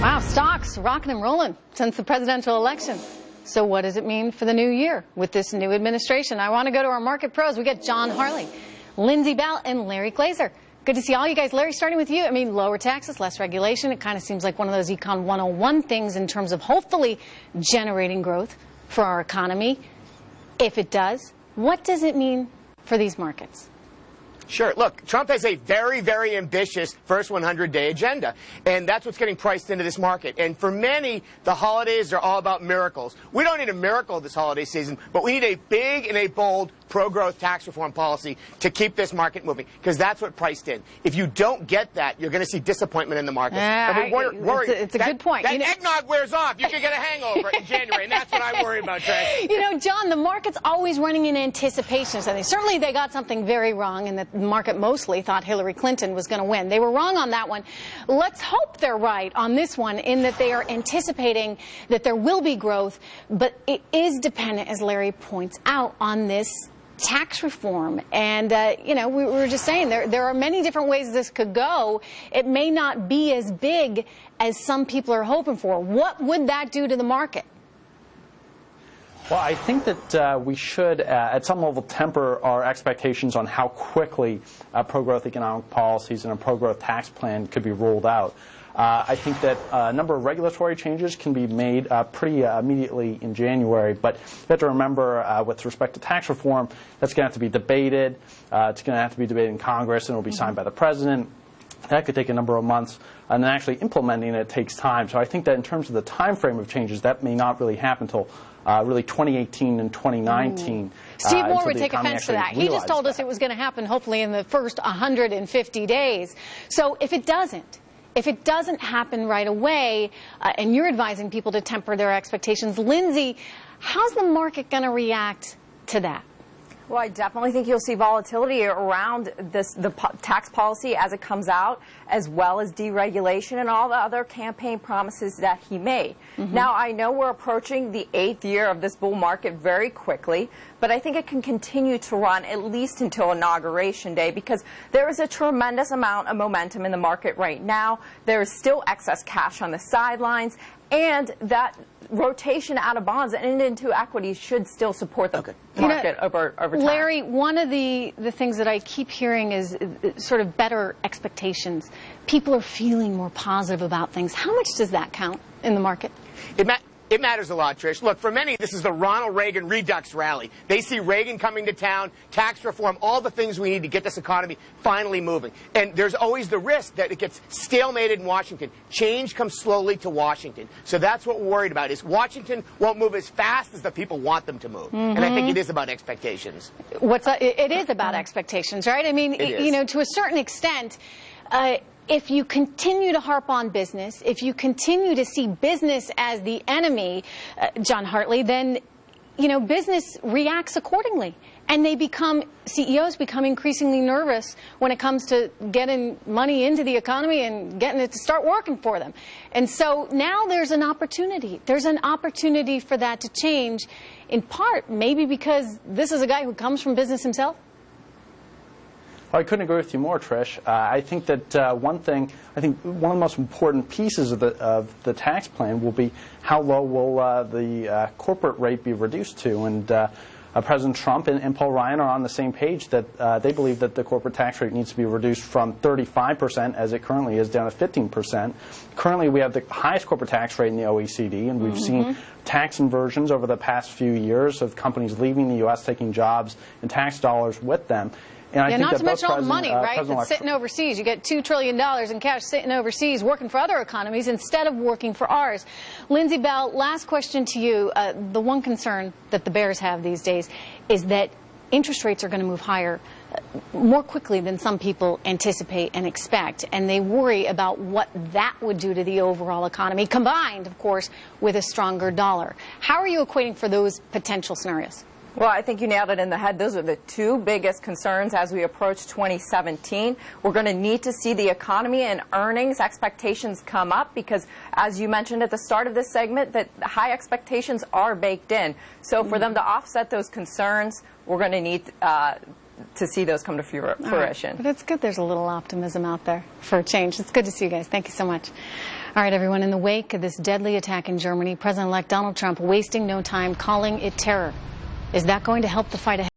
Wow, stocks rocking and rolling since the presidential election. So what does it mean for the new year with this new administration? I want to go to our market pros. We got Jon Hartley, Lindsay Bell, and Larry Glazer. Good to see all you guys. Larry, starting with you. I mean, lower taxes, less regulation. It kind of seems like one of those Econ 101 things in terms of hopefully generating growth for our economy. If it does, what does it mean for these markets? Sure. Look, Trump has a very, very ambitious first 100-day agenda, and that's what's getting priced into this market. And for many, the holidays are all about miracles. We don't need a miracle this holiday season, but we need a big and a bold pro-growth tax reform policy to keep this market moving, because that's what priced in. If you don't get that, you're going to see disappointment in the market. It's a good point. That eggnog wears off. You could get a hangover in January, and that's what I worry about, Trish. You know, John, the market's always running in anticipation of something. Certainly they got something very wrong, and the market mostly thought Hillary Clinton was going to win. They were wrong on that one. Let's hope they're right on this one, in that they are anticipating that there will be growth, but it is dependent, as Larry points out, on this tax reform. And, you know, we were just saying there are many different ways this could go. It may not be as big as some people are hoping for. What would that do to the market? Well, I think that we should, at some level, temper our expectations on how quickly pro-growth economic policies and a pro-growth tax plan could be rolled out. I think that a number of regulatory changes can be made pretty immediately in January, but you have to remember, with respect to tax reform, that's going to have to be debated. It's going to have to be debated in Congress, and it will be signed by the president. That could take a number of months, and then actually implementing it takes time. So I think that in terms of the time frame of changes, that may not really happen until really 2018 and 2019. Steve Moore would take offense to that. He just told us it was going to happen hopefully in the first 150 days. So if it doesn't happen right away, and you're advising people to temper their expectations, Lindsay, how's the market going to react to that? Well, I definitely think you'll see volatility around the tax policy as it comes out, as well as deregulation and all the other campaign promises that he made. Now, I know we're approaching the 8th year of this bull market very quickly, but I think it can continue to run at least until Inauguration Day, because there is a tremendous amount of momentum in the market right now. There is still excess cash on the sidelines, and that rotation out of bonds and into equities should still support the market over time. Larry, one of the things that I keep hearing is sort of better expectations. People are feeling more positive about things. How much does that count in the market? It matters a lot, Trish. Look, for many, this is the Ronald Reagan Redux rally. They see Reagan coming to town, tax reform, all the things we need to get this economy finally moving. And there's always the risk that it gets stalemated in Washington. Change comes slowly to Washington. So that's what we're worried about, is Washington won't move as fast as the people want them to move. And I think it is about expectations. It is about expectations, right? I mean, you know, to a certain extent, if you continue to harp on business, if you continue to see business as the enemy, Jon Hartley, then, you know, business reacts accordingly. And CEOs become increasingly nervous when it comes to getting money into the economy and getting it to start working for them. And so now there's an opportunity. There's an opportunity for that to change, in part maybe because this is a guy who comes from business himself. Well, I couldn't agree with you more, Trish. I think that one of the most important pieces of the tax plan will be how low will the corporate rate be reduced to. And President Trump and Paul Ryan are on the same page that they believe that the corporate tax rate needs to be reduced from 35%, as it currently is, down to 15%. Currently, we have the highest corporate tax rate in the OECD, and we've seen tax inversions over the past few years of companies leaving the U.S., taking jobs and tax dollars with them. And I think not to mention all the money, right, that's sitting overseas. You get $2 trillion in cash sitting overseas working for other economies instead of working for ours. Lindsay Bell, last question to you. The one concern that the bears have these days is that interest rates are going to move higher more quickly than some people anticipate and expect, and they worry about what that would do to the overall economy, combined, of course, with a stronger dollar. How are you equating for those potential scenarios? Well, I think you nailed it in the head. Those are the two biggest concerns as we approach 2017. We're going to need to see the economy and earnings expectations come up because, as you mentioned at the start of this segment, that high expectations are baked in. So for them to offset those concerns, we're going to need to see those come to fruition. But it's good there's a little optimism out there for a change. It's good to see you guys. Thank you so much. All right, everyone, in the wake of this deadly attack in Germany, President-elect Donald Trump wasting no time calling it terror. Is that going to help the fight ahead?